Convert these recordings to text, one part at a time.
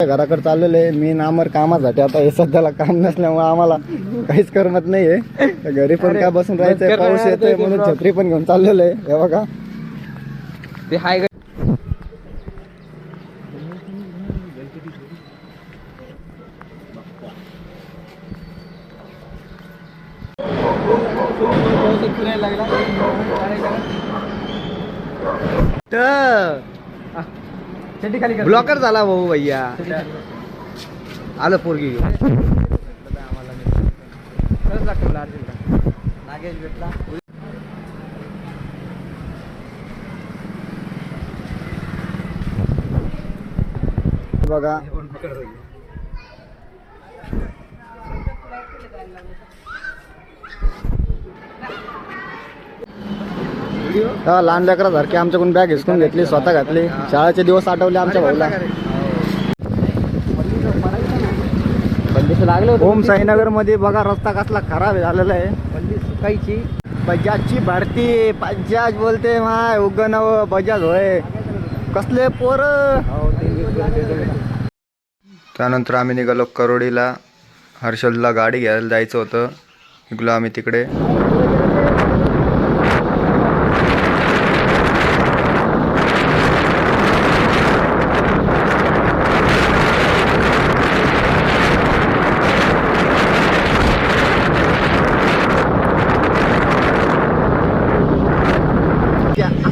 घराकडे चाललेलं आहे. मी नामर कामासाठी. आता हे सध्याला काम नसल्यामुळे आम्हाला काहीच करमत नाहीये. घरी पण काय बसून राहायचंय, पाऊस येतोय म्हणून छत्री पण घेऊन चाललेलं आहे. हे बघा ते हाय ब्लॉकर झाला भाऊ भैया. आलं पोरगी नागेश भेटला. बघा लहान लेकरासारखी आमच्याकडून बॅग हिसकून घेतली, स्वतः घातली. शाळेचे दिवस आठवले आमच्या भाऊला. ओम साईनगर मध्ये बघा रस्ता कसला खराब झालेला आहे. सुकायची बजाजची भरती. बजाज बोलते माय उगन बजाज होय. कसले पोर. त्यानंतर आम्ही निघालो करोडीला. हर्षलला गाडी घ्यायला जायचं होतं. निघलो आम्ही तिकडे.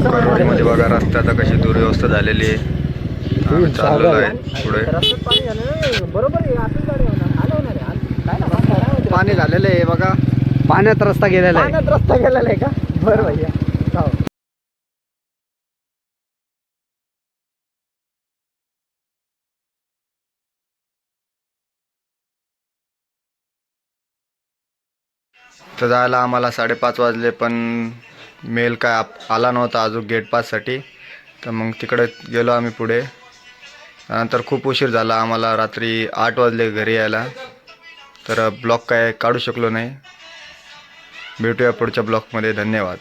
करोडीमध्ये बघा रस्ता आता कशी दुर्व्यवस्था झालेली आहे. आम्ही चाललेलो आहे पुढे. पाणी झालेलं आहे बघा. पाण्यात रस्ता गेलेला आहे. रस्ता गेलेला आहे का? बरं भैया. तर जायला आम्हाला 5:30 वाजले, पण मेल काय आला नव्हता अजून गेट पाससाठी. तर मग तिकडे गेलो आम्ही पुढे. त्यानंतर खूप उशीर झाला आम्हाला. रात्री 8 वाजले घरी यायला. तर ब्लॉग काय काढू शकलो नाही. भेटूया पुढच्या ब्लॉगमध्ये. धन्यवाद.